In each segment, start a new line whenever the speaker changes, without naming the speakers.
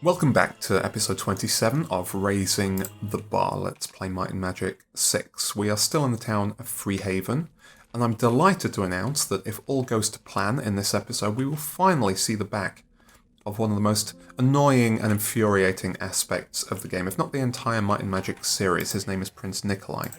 Welcome back to episode 27 of Razing the Bar. Let's play Might and Magic 6. We are still in the town of Freehaven, and I'm delighted to announce that if all goes to plan in this episode, we will finally see the back of one of the most annoying and infuriating aspects of the game, if not the entire Might and Magic series. His name is Prince Nikolai.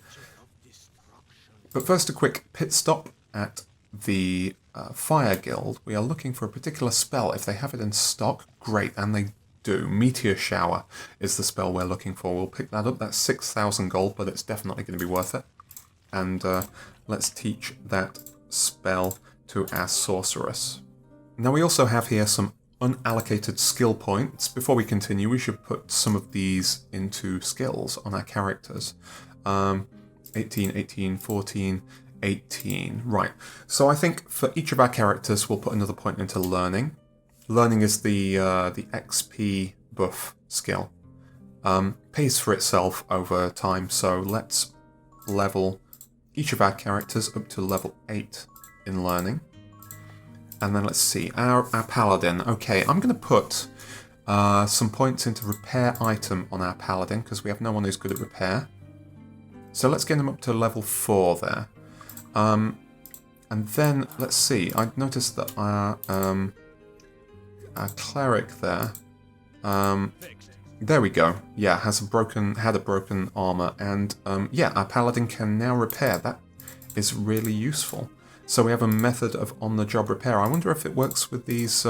But first, a quick pit stop at the Fire Guild. We are looking for a particular spell. If they have it in stock, great, and they do. Meteor Shower is the spell we're looking for. We'll pick that up. That's 6,000 gold, but it's definitely going to be worth it. And let's teach that spell to our sorceress. Now we also have here some unallocated skill points. Before we continue, we should put some of these into skills on our characters. 18, 18, 14, 18. Right. So I think for each of our characters, we'll put another point into learning. Learning is the XP buff skill. Pays for itself over time, so let's level each of our characters up to level 8 in learning. And then let's see, our paladin. Okay, I'm going to put some points into repair item on our paladin, because we have no one who's good at repair. So let's get him up to level 4 there. And then, let's see, I noticed that our cleric there, there we go. Yeah, had a broken armor, and yeah, our paladin can now repair. That is really useful. So we have a method of on-the-job repair. I wonder if it works with these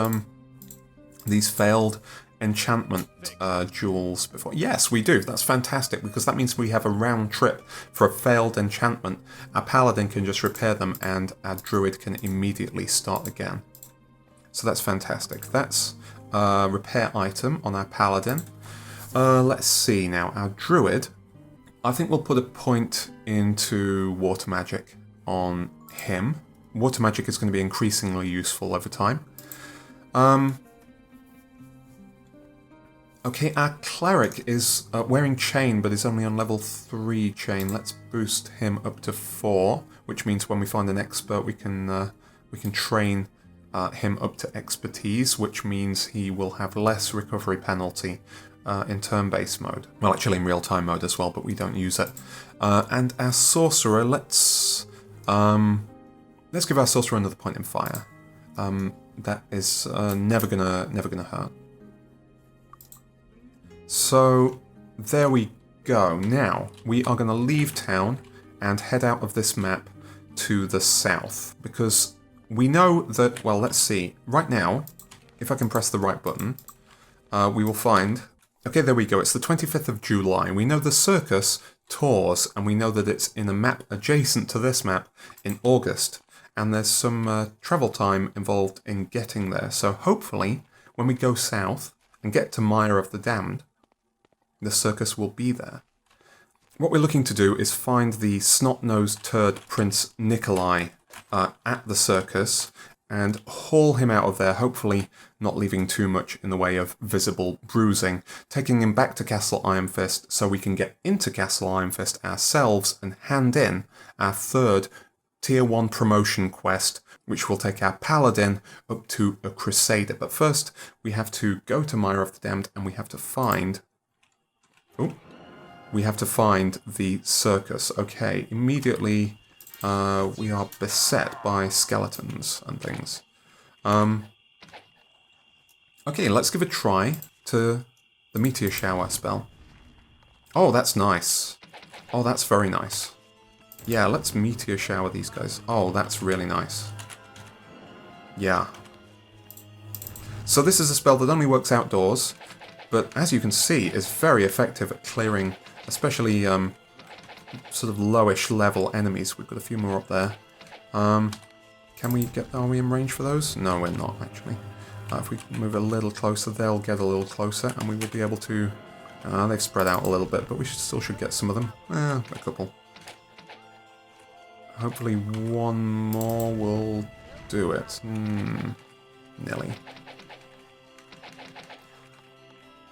failed enchantment jewels before. Yes, we do. That's fantastic, because that means we have a round trip for a failed enchantment. Our paladin can just repair them, and our druid can immediately start again. So that's fantastic. That's a repair item on our paladin. Let's see now. Our druid, I think we'll put a point into water magic on him. Water magic is going to be increasingly useful over time. Okay, our cleric is wearing chain, but is only on level 3 chain. Let's boost him up to 4, which means when we find an expert, we can train him up to expertise, which means he will have less recovery penalty in turn-based mode. Well, actually in real-time mode as well, but we don't use it. And our sorcerer, let's give our sorcerer another point in fire. That is never gonna hurt. So there we go. Now we are going to leave town and head out of this map to the south, because we know that, well, let's see. Right now, if I can press the right button, we will find... Okay, there we go. It's the 25th of July. We know the circus tours, and we know that it's in a map adjacent to this map in August. And there's some travel time involved in getting there. So hopefully, when we go south and get to Mire of the Damned, the circus will be there. What we're looking to do is find the snot-nosed turd Prince Nikolai at the circus and haul him out of there, hopefully not leaving too much in the way of visible bruising, taking him back to Castle Ironfist so we can get into Castle Ironfist ourselves and hand in our third Tier 1 promotion quest, which will take our paladin up to a crusader. But first, we have to go to Mire of the Damned, and we have to find... Oh, we have to find the circus. Okay, immediately we are beset by skeletons and things. Okay, let's give a try to the Meteor Shower spell. Oh, that's nice. Oh, that's very nice. Yeah, let's Meteor Shower these guys. Oh, that's really nice. Yeah. So this is a spell that only works outdoors, but as you can see, is very effective at clearing, especially sort of lowish level enemies. We've got a few more up there. Can we get... Are we in range for those? No, we're not, actually. If we move a little closer, they'll get a little closer, and we will be able to... they've spread out a little bit, but we still should get some of them. A couple. Hopefully one more will do it. Nearly.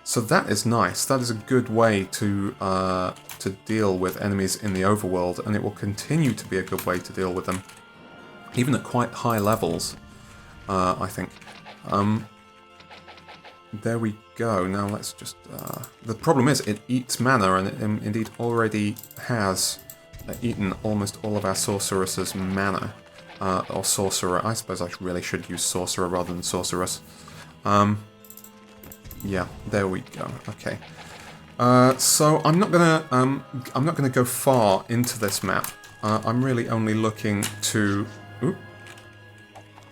So that is nice. That is a good way to deal with enemies in the overworld, and it will continue to be a good way to deal with them, even at quite high levels, I think. there we go. Now let's just... the problem is it eats mana, and it indeed already has eaten almost all of our sorceress's mana. Or sorcerer. I suppose I really should use sorcerer rather than sorceress. Yeah, there we go. Okay. So I'm not gonna go far into this map. I'm really only looking to... Oop.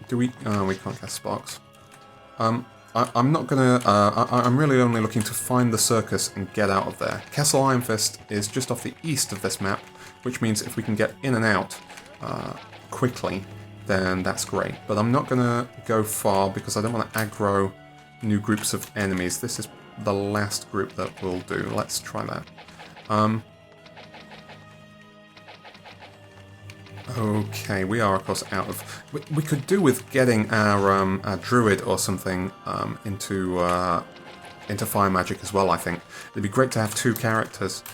Do we... Oh, we can't cast sparks. I'm not gonna... I'm really only looking to find the circus and get out of there. Castle Iron Fist is just off the east of this map, which means if we can get in and out quickly, then that's great. But I'm not gonna go far because I don't want to aggro new groups of enemies. This is the last group that we'll do. Let's try that. Okay, we are of course out of... We could do with getting our druid or something into fire magic as well, I think. It'd be great to have two characters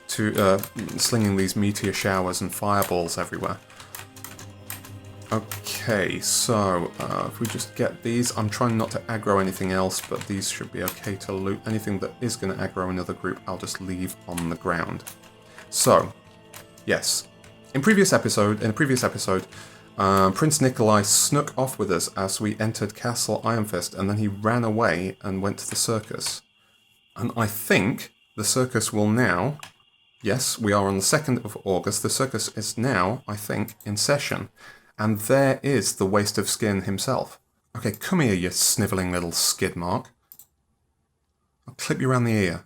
to slinging these meteor showers and fireballs everywhere. Okay, so if we just get these, I'm trying not to aggro anything else, but these should be okay to loot. Anything that is going to aggro another group, I'll just leave on the ground. So, yes. In a previous episode, Prince Nikolai snuck off with us as we entered Castle Iron Fist, and then he ran away and went to the circus. And I think the circus will now... Yes, we are on the 2nd of August. The circus is now, I think, in session. And there is the Waste of Skin himself. Okay, come here, you snivelling little skid mark. I'll clip you around the ear.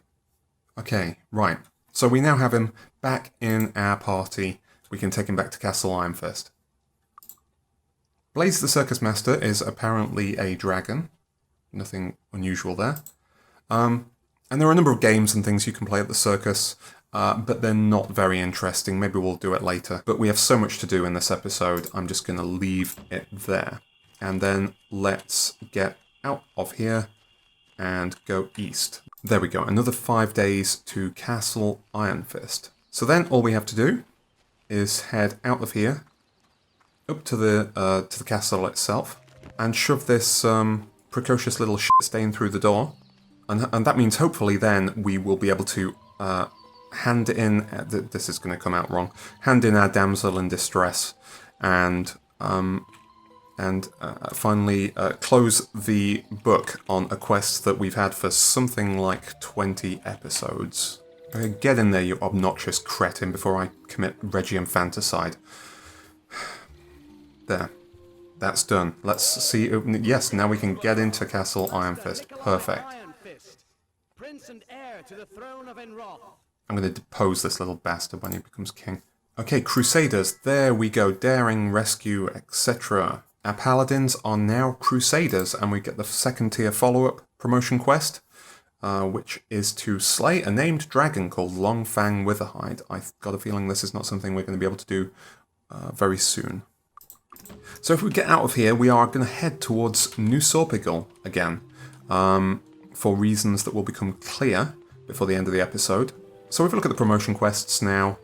Okay, right. So we now have him back in our party. We can take him back to Castle Iron Fist. Blaze the Circus Master is apparently a dragon. Nothing unusual there. And there are a number of games and things you can play at the circus. But they're not very interesting. Maybe we'll do it later. But we have so much to do in this episode, I'm just going to leave it there. And then let's get out of here and go east. There we go, another 5 days to Castle Iron Fist. So then all we have to do is head out of here, up to the castle itself, and shove this precocious little shit stain through the door. And that means hopefully then we will be able to... hand in, this is going to come out wrong, hand in our damsel in distress, and finally close the book on a quest that we've had for something like 20 episodes. Get in there, you obnoxious cretin, before I commit regiinfanticide. There. That's done. Let's see. Yes, now we can get into Castle Iron Fist. Perfect.
Prince and heir to the throne of Enroth.
I'm going to depose this little bastard when he becomes king. Okay, Crusaders, there we go. Daring, rescue, etc. Our paladins are now Crusaders, and we get the 2nd tier follow-up promotion quest, which is to slay a named dragon called Longfang Witherhide. I've got a feeling this is not something we're going to be able to do very soon. So if we get out of here, we are going to head towards New Sorpigal again, for reasons that will become clear before the end of the episode. So if we look at the promotion quests now,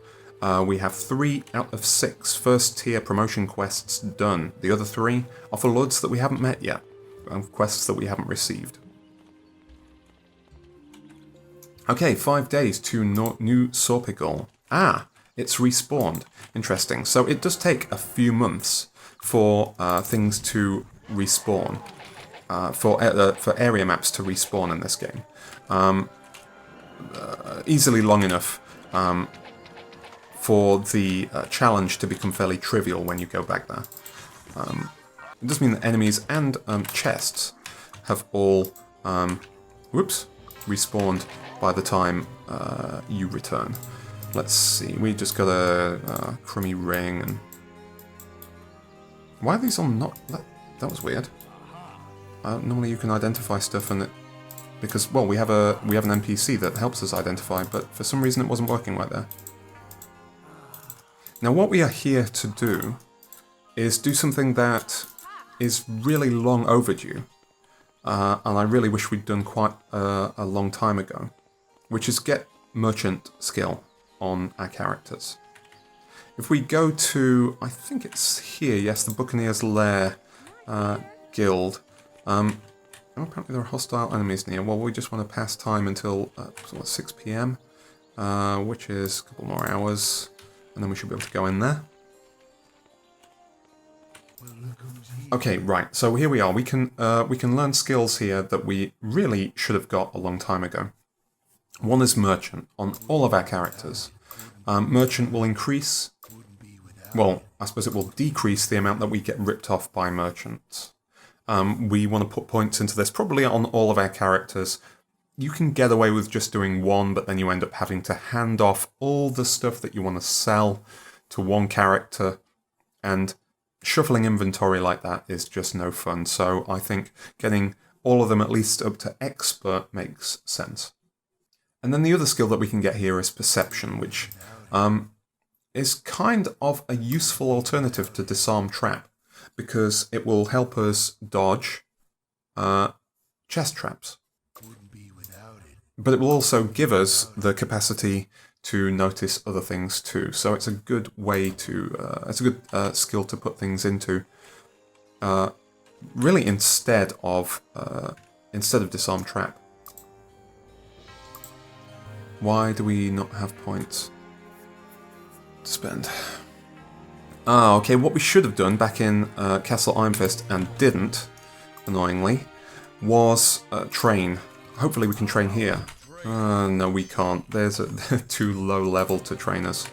we have 3 out of 6 first tier promotion quests done. The other 3 are for lords that we haven't met yet, and quests that we haven't received. Okay, 5 days to New Sorpigal. Ah, it's respawned. Interesting. So it does take a few months for things to respawn, for area maps to respawn in this game. Easily long enough for the challenge to become fairly trivial when you go back there. It does mean that enemies and chests have all respawned by the time you return. Let's see, we just got a crummy ring, and why are these all not... That was weird. Normally you can identify stuff and it... Because, well, we have an NPC that helps us identify, but for some reason it wasn't working right there. Now what we are here to do is do something that is really long overdue, and I really wish we'd done quite a long time ago, which is get merchant skill on our characters. If we go to, I think it's here, yes, the Buccaneer's Lair Guild, Oh, apparently there are hostile enemies near. Well, we just want to pass time until 6 p.m, which is a couple more hours, and then we should be able to go in there. Okay, right. So here we are. We can learn skills here that we really should have got a long time ago. One is Merchant on all of our characters. Merchant will increase. Well, I suppose it will decrease the amount that we get ripped off by merchants. We want to put points into this, probably on all of our characters. You can get away with just doing one, but then you end up having to hand off all the stuff that you want to sell to one character, and shuffling inventory like that is just no fun. So I think getting all of them at least up to expert makes sense. And then the other skill that we can get here is Perception, which is kind of a useful alternative to Disarm Trap, because it will help us dodge chest traps. But it will also give us the capacity to notice other things too. So it's a good way to, it's a good skill to put things into. Really, instead of Disarm Trap. Why do we not have points to spend? Ah, okay, what we should have done back in Castle Iron Fist and didn't, annoyingly, was train. Hopefully we can train here. No, we can't. There's a too low level to train us.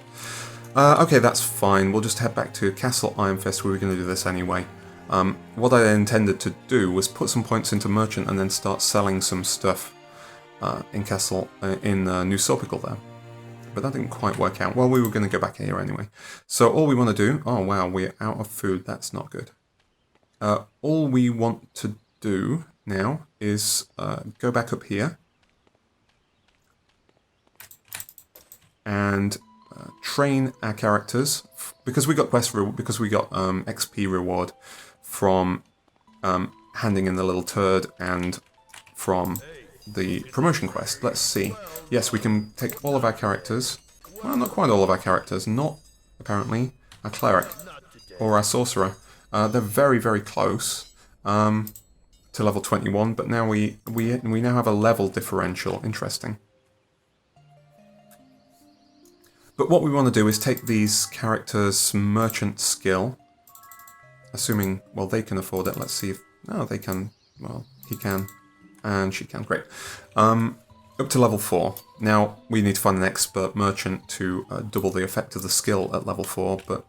Okay, that's fine. We'll just head back to Castle Iron Fist. We were going to do this anyway. What I intended to do was put some points into Merchant and then start selling some stuff in New Sorpical there. But that didn't quite work out. Well, we were going to go back here anyway. So all we want to do... Oh, wow, we're out of food. That's not good. All we want to do now is go back up here and train our characters, because we got because we got XP reward from handing in the little turd and from the promotion quest. Let's see. Yes, we can take all of our characters. Well, not quite all of our characters. Not, apparently, our cleric or our sorcerer. They're very, very close to level 21, but now we now have a level differential. Interesting. But what we want to do is take these characters' merchant skill, assuming, well, they can afford it. Let's see if... Oh, they can. Well, he can. And she can. Great. Up to level 4. Now, we need to find an expert merchant to double the effect of the skill at level 4, but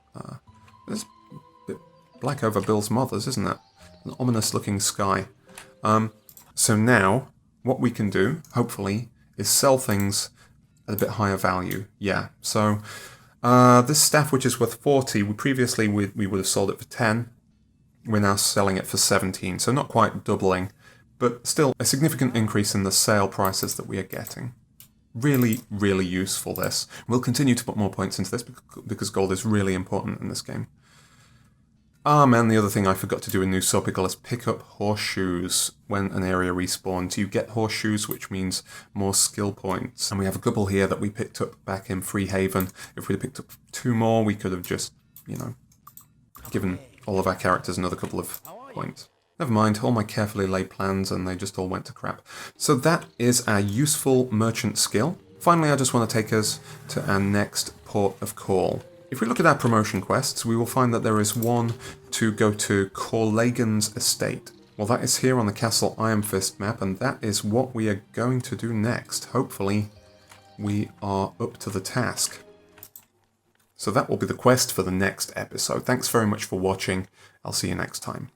it's a bit black over Bill's mothers, isn't it? An ominous-looking sky. So now, what we can do, hopefully, is sell things at a bit higher value. Yeah, so this staff, which is worth 40, previously we would have sold it for 10. We're now selling it for 17, so not quite doubling, but still a significant increase in the sale prices that we are getting. Really, really useful, this. We'll continue to put more points into this because gold is really important in this game. Ah man, the other thing I forgot to do in New Sorpical is pick up horseshoes when an area respawns. You get horseshoes, which means more skill points. And we have a couple here that we picked up back in Freehaven. If we'd picked up 2 more, we could have just, you know, given all of our characters another couple of points. Never mind, all my carefully laid plans and they just all went to crap. So that is our useful merchant skill. Finally, I just want to take us to our next port of call. If we look at our promotion quests, we will find that there is one to go to Corlagan's estate. Well, that is here on the Castle Iron Fist map, and that is what we are going to do next. Hopefully, we are up to the task. So that will be the quest for the next episode. Thanks very much for watching. I'll see you next time.